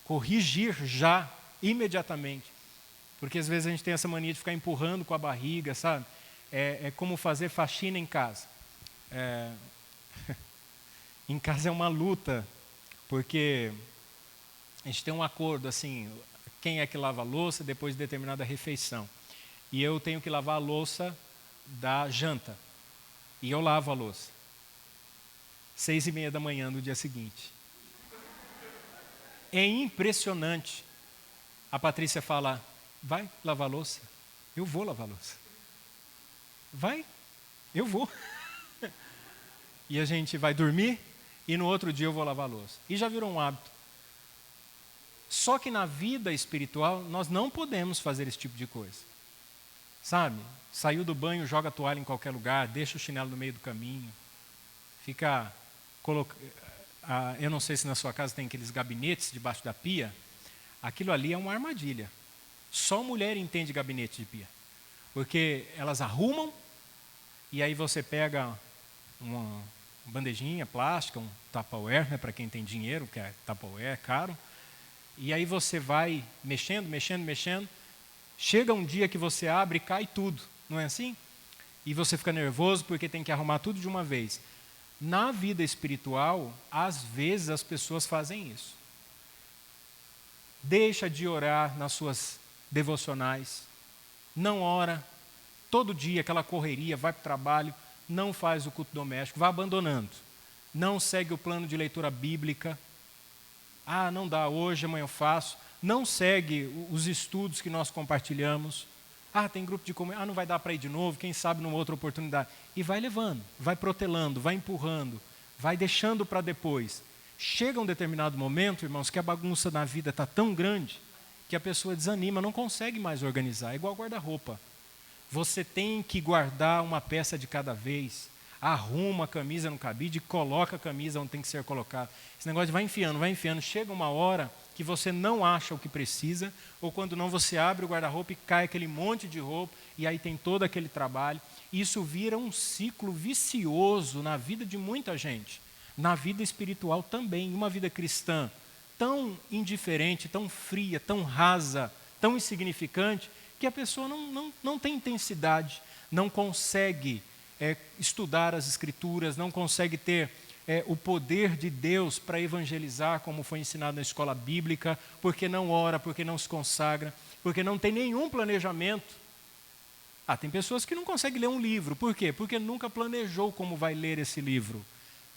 Speaker 1: Corrigir já, imediatamente. Porque às vezes a gente tem essa mania de ficar empurrando com a barriga, sabe? É como fazer faxina em casa. Em casa é uma luta, porque a gente tem um acordo, assim, quem é que lava a louça depois de determinada refeição. E eu tenho que lavar a louça da janta. E eu lavo a louça. 6:30 da manhã no dia seguinte. É impressionante. A Patrícia fala, vai lavar a louça? Eu vou lavar a louça. Vai? Eu vou. E a gente vai dormir e no outro dia eu vou lavar a louça. E já virou um hábito. Só que na vida espiritual nós não podemos fazer esse tipo de coisa. Sabe? Saiu do banho, joga a toalha em qualquer lugar, deixa o chinelo no meio do caminho. Fica... eu não sei se na sua casa tem aqueles gabinetes debaixo da pia. Aquilo ali é uma armadilha. Só mulher entende gabinete de pia. Porque elas arrumam e aí você pega uma bandejinha plástica, um Tupperware, né, para quem tem dinheiro, que é Tupperware, é caro. E aí você vai mexendo. Chega um dia que você abre e cai tudo, não é assim? E você fica nervoso porque tem que arrumar tudo de uma vez. Na vida espiritual, às vezes as pessoas fazem isso. Deixa de orar nas suas devocionais, não ora, todo dia aquela correria, vai para o trabalho, não faz o culto doméstico, vai abandonando, não segue o plano de leitura bíblica, não dá hoje, amanhã eu faço, não segue os estudos que nós compartilhamos, tem grupo de comunhão, não vai dar para ir de novo, quem sabe numa outra oportunidade, e vai levando, vai protelando, vai empurrando, vai deixando para depois. Chega um determinado momento, irmãos, que a bagunça na vida está tão grande que a pessoa desanima, não consegue mais organizar. É igual guarda-roupa. Você tem que guardar uma peça de cada vez. Arruma a camisa no cabide e coloca a camisa onde tem que ser colocada. Esse negócio de vai enfiando. Chega uma hora que você não acha o que precisa, ou quando não, você abre o guarda-roupa e cai aquele monte de roupa, e aí tem todo aquele trabalho. Isso vira um ciclo vicioso na vida de muita gente. Na vida espiritual também, uma vida cristã tão indiferente, tão fria, tão rasa, tão insignificante, que a pessoa não tem intensidade, não consegue estudar as Escrituras, não consegue ter o poder de Deus para evangelizar, como foi ensinado na escola bíblica, porque não ora, porque não se consagra, porque não tem nenhum planejamento. Tem pessoas que não conseguem ler um livro, por quê? Porque nunca planejou como vai ler esse livro.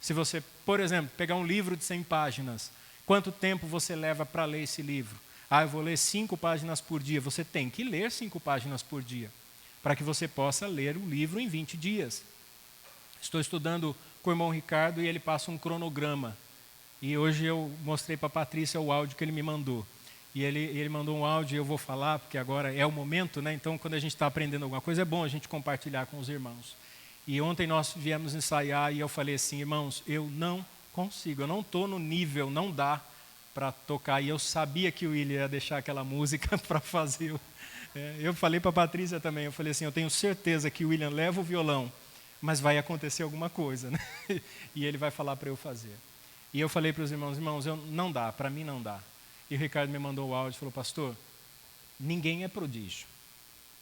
Speaker 1: Se você, por exemplo, pegar um livro de 100 páginas, Quanto tempo você leva para ler esse livro? Eu vou ler 5 páginas por dia. Você tem que ler 5 páginas por dia, para que você possa ler o livro em 20 dias. Estou estudando com o irmão Ricardo e ele passa um cronograma. E hoje eu mostrei para a Patrícia o áudio que ele me mandou. E ele mandou um áudio e eu vou falar, porque agora é o momento, né? Então, quando a gente está aprendendo alguma coisa, é bom a gente compartilhar com os irmãos. E ontem nós viemos ensaiar e eu falei assim, irmãos, eu não consigo, eu não estou no nível, não dá para tocar. E eu sabia que o William ia deixar aquela música para fazer. Eu falei para a Patrícia também, eu falei assim, eu tenho certeza que o William leva o violão, mas vai acontecer alguma coisa, né? E ele vai falar para eu fazer. E eu falei para os irmãos, não dá, para mim não dá. E o Ricardo me mandou o áudio e falou, pastor, ninguém é prodígio.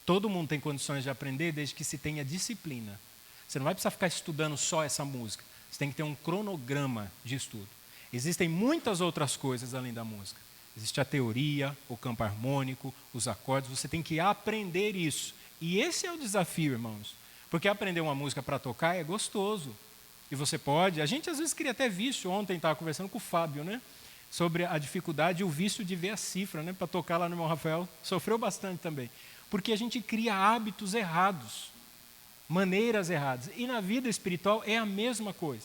Speaker 1: Todo mundo tem condições de aprender desde que se tenha disciplina. Você não vai precisar ficar estudando só essa música. Você tem que ter um cronograma de estudo. Existem muitas outras coisas além da música. Existe a teoria, o campo harmônico, os acordes. Você tem que aprender isso. E esse é o desafio, irmãos. Porque aprender uma música para tocar é gostoso. E você pode... A gente às vezes cria até vício. Ontem estava conversando com o Fábio, né? Sobre a dificuldade e o vício de ver a cifra, né? Para tocar lá no irmão Rafael. Sofreu bastante também. Porque a gente cria hábitos errados. Maneiras erradas. E na vida espiritual é a mesma coisa.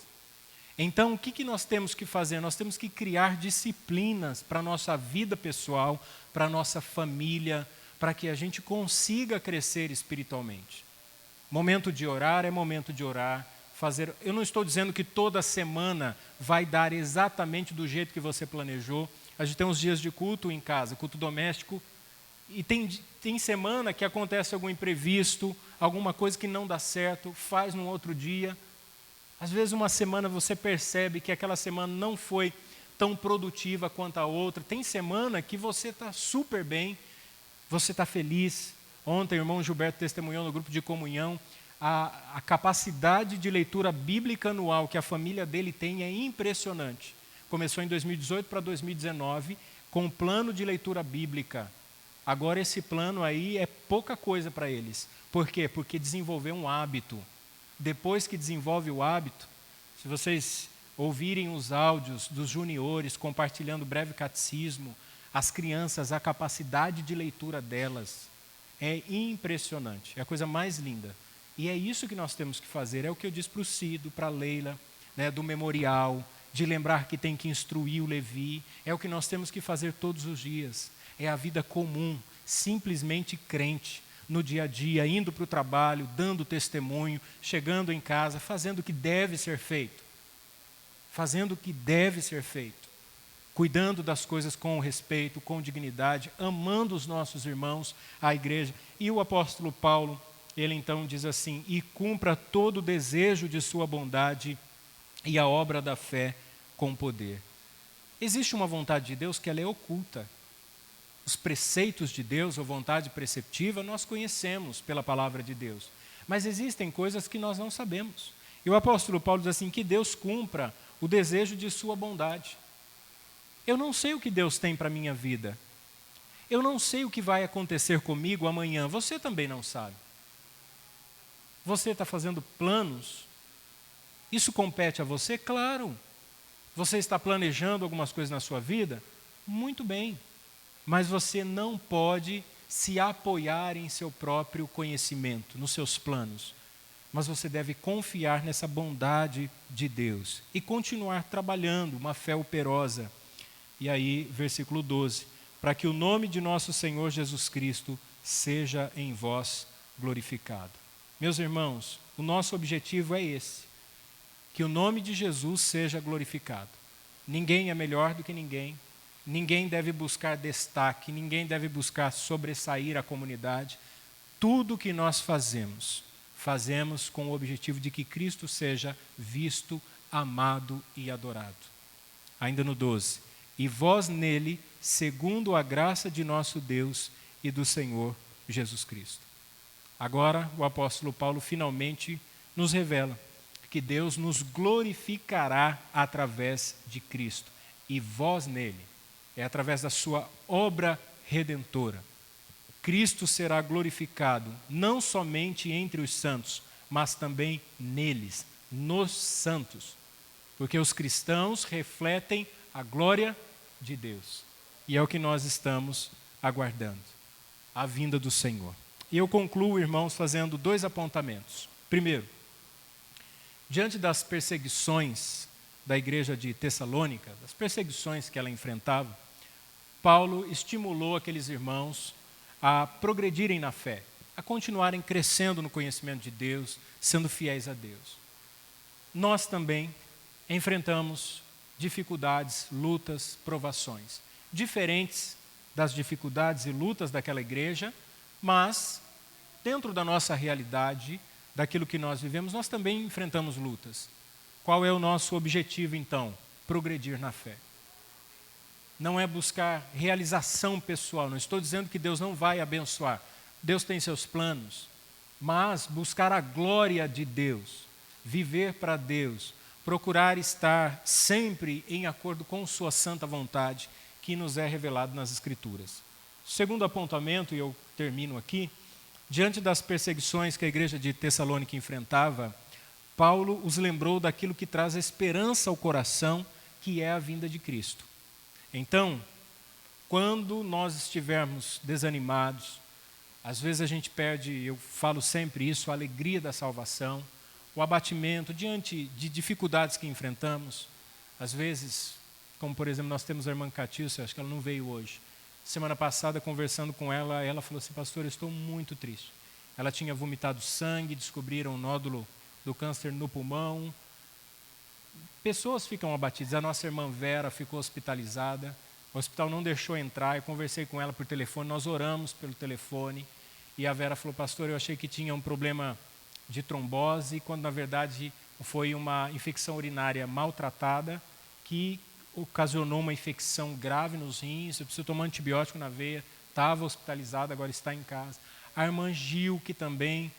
Speaker 1: Então, o que nós temos que fazer? Nós temos que criar disciplinas para a nossa vida pessoal, para a nossa família, para que a gente consiga crescer espiritualmente. Momento de orar é momento de orar. Eu não estou dizendo que toda semana vai dar exatamente do jeito que você planejou. A gente tem uns dias de culto em casa, culto doméstico, e tem semana que acontece algum imprevisto, alguma coisa que não dá certo, faz num outro dia. Às vezes uma semana você percebe que aquela semana não foi tão produtiva quanto a outra. Tem semana que você está super bem, você está feliz. Ontem o irmão Gilberto testemunhou no grupo de comunhão. A capacidade de leitura bíblica anual que a família dele tem é impressionante. Começou em 2018 para 2019 com um plano de leitura bíblica. Agora esse plano aí é pouca coisa para eles. Por quê? Porque desenvolveu um hábito. Depois que desenvolve o hábito, se vocês ouvirem os áudios dos juniores compartilhando o breve catecismo, as crianças, a capacidade de leitura delas é impressionante. É a coisa mais linda. E é isso que nós temos que fazer. É o que eu disse para o Cido, para a Leila, né, do memorial, de lembrar que tem que instruir o Levi. É o que nós temos que fazer todos os dias. É a vida comum, simplesmente crente, no dia a dia, indo para o trabalho, dando testemunho, chegando em casa, fazendo o que deve ser feito. Fazendo o que deve ser feito. Cuidando das coisas com respeito, com dignidade, amando os nossos irmãos, a igreja. E o apóstolo Paulo, ele então diz assim, e cumpra todo o desejo de sua bondade e a obra da fé com poder. Existe uma vontade de Deus que ela é oculta. Os preceitos de Deus, ou vontade preceptiva, nós conhecemos pela palavra de Deus. Mas existem coisas que nós não sabemos. E o apóstolo Paulo diz assim, que Deus cumpra o desejo de sua bondade. Eu não sei o que Deus tem para a minha vida. Eu não sei o que vai acontecer comigo amanhã. Você também não sabe. Você está fazendo planos? Isso compete a você? Claro. Você está planejando algumas coisas na sua vida? Muito bem. Mas você não pode se apoiar em seu próprio conhecimento, nos seus planos. Mas você deve confiar nessa bondade de Deus e continuar trabalhando uma fé operosa. E aí, versículo 12, para que o nome de nosso Senhor Jesus Cristo seja em vós glorificado. Meus irmãos, o nosso objetivo é esse, que o nome de Jesus seja glorificado. Ninguém é melhor do que ninguém. Ninguém deve buscar destaque, ninguém deve buscar sobressair a comunidade. Tudo que nós fazemos, fazemos com o objetivo de que Cristo seja visto, amado e adorado. Ainda no 12. E vós nele, segundo a graça de nosso Deus e do Senhor Jesus Cristo. Agora o apóstolo Paulo finalmente nos revela que Deus nos glorificará através de Cristo. E vós nele. É através da sua obra redentora. Cristo será glorificado, não somente entre os santos, mas também neles, nos santos. Porque os cristãos refletem a glória de Deus. E é o que nós estamos aguardando, a vinda do Senhor. E eu concluo, irmãos, fazendo 2 apontamentos. Primeiro, diante das perseguições da igreja de Tessalônica, das perseguições que ela enfrentava, Paulo estimulou aqueles irmãos a progredirem na fé, a continuarem crescendo no conhecimento de Deus, sendo fiéis a Deus. Nós também enfrentamos dificuldades, lutas, provações, diferentes das dificuldades e lutas daquela igreja, mas dentro da nossa realidade, daquilo que nós vivemos, nós também enfrentamos lutas. Qual é o nosso objetivo, então? Progredir na fé. Não é buscar realização pessoal, não estou dizendo que Deus não vai abençoar. Deus tem seus planos, mas buscar a glória de Deus, viver para Deus, procurar estar sempre em acordo com sua santa vontade, que nos é revelado nas Escrituras. Segundo apontamento, e eu termino aqui, diante das perseguições que a igreja de Tessalônica enfrentava, Paulo os lembrou daquilo que traz esperança ao coração, que é a vinda de Cristo. Então, quando nós estivermos desanimados, às vezes a gente perde, eu falo sempre isso, a alegria da salvação, o abatimento diante de dificuldades que enfrentamos. Às vezes, como por exemplo, nós temos a irmã Catilce, acho que ela não veio hoje. Semana passada, conversando com ela, ela falou assim: pastor, eu estou muito triste. Ela tinha vomitado sangue, descobriram um nódulo do câncer no pulmão. Pessoas ficam abatidas. A nossa irmã Vera ficou hospitalizada. O hospital não deixou entrar. Eu conversei com ela por telefone. Nós oramos pelo telefone. E a Vera falou: pastor, eu achei que tinha um problema de trombose, quando na verdade foi uma infecção urinária maltratada que ocasionou uma infecção grave nos rins. Eu preciso tomar antibiótico na veia. Estava hospitalizada, agora está em casa. A irmã Gil, que também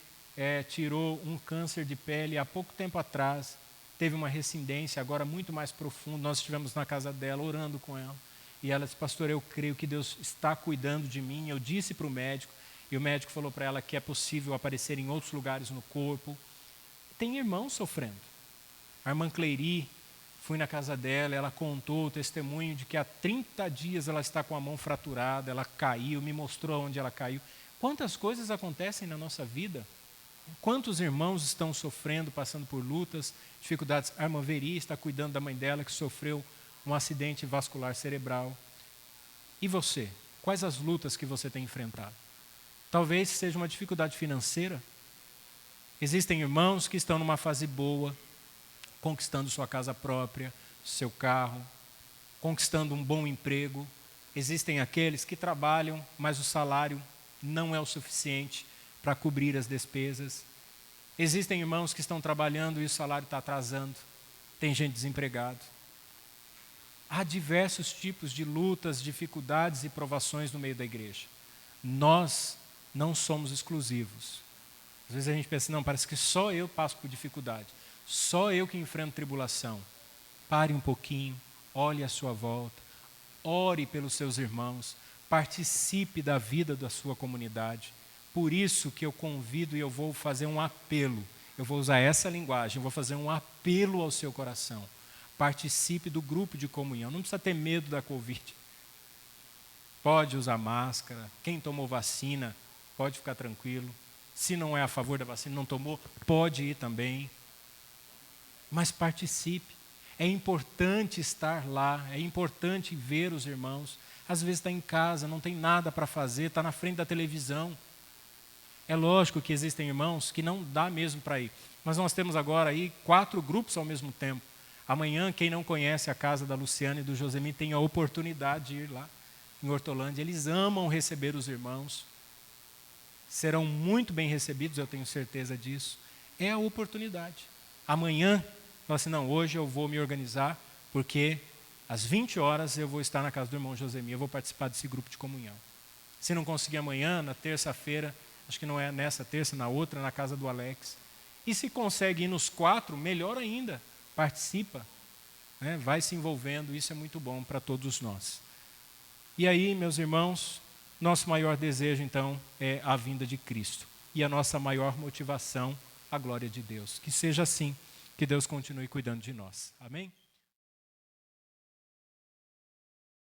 Speaker 1: tirou um câncer de pele há pouco tempo atrás, teve uma rescindência, agora muito mais profunda. Nós estivemos na casa dela, orando com ela. E ela disse: pastor, eu creio que Deus está cuidando de mim. Eu disse para o médico, e o médico falou para ela que é possível aparecer em outros lugares no corpo. Tem irmãos sofrendo. A irmã Cleiri, fui na casa dela, ela contou o testemunho de que há 30 dias ela está com a mão fraturada, ela caiu, me mostrou onde ela caiu. Quantas coisas acontecem na nossa vida? Quantos irmãos estão sofrendo, passando por lutas, dificuldades? A irmã Veri está cuidando da mãe dela, que sofreu um acidente vascular cerebral. E você? Quais as lutas que você tem enfrentado? Talvez seja uma dificuldade financeira. Existem irmãos que estão numa fase boa, conquistando sua casa própria, seu carro, conquistando um bom emprego. Existem aqueles que trabalham, mas o salário não é o suficiente para cobrir as despesas. Existem irmãos que estão trabalhando e o salário está atrasando. Tem gente desempregado. Há diversos tipos de lutas, dificuldades e provações no meio da igreja. Nós não somos exclusivos. Às vezes a gente pensa: não, parece que só eu passo por dificuldade. Só eu que enfrento tribulação. Pare um pouquinho, olhe à sua volta, ore pelos seus irmãos, participe da vida da sua comunidade. Por isso que eu convido e eu vou fazer um apelo. Eu vou usar essa linguagem, eu vou fazer um apelo ao seu coração. Participe do grupo de comunhão. Não precisa ter medo da Covid. Pode usar máscara. Quem tomou vacina, pode ficar tranquilo. Se não é a favor da vacina, não tomou, pode ir também. Mas participe. É importante estar lá, é importante ver os irmãos. Às vezes está em casa, não tem nada para fazer, está na frente da televisão. É lógico que existem irmãos que não dá mesmo para ir. Mas nós temos agora aí 4 grupos ao mesmo tempo. Amanhã, quem não conhece a casa da Luciana e do Josemir tem a oportunidade de ir lá em Hortolândia. Eles amam receber os irmãos. Serão muito bem recebidos, eu tenho certeza disso. É a oportunidade. Amanhã, nós assim, não, hoje eu vou me organizar, porque às 20 horas eu vou estar na casa do irmão Josemir, eu vou participar desse grupo de comunhão. Se não conseguir amanhã, na terça-feira, acho que não é nessa terça, na outra, na casa do Alex. E se consegue ir nos 4, melhor ainda, participa, né? Vai se envolvendo, isso é muito bom para todos nós. E aí, meus irmãos, nosso maior desejo, então, é a vinda de Cristo. E a nossa maior motivação, a glória de Deus. Que seja assim, que Deus continue cuidando de nós. Amém?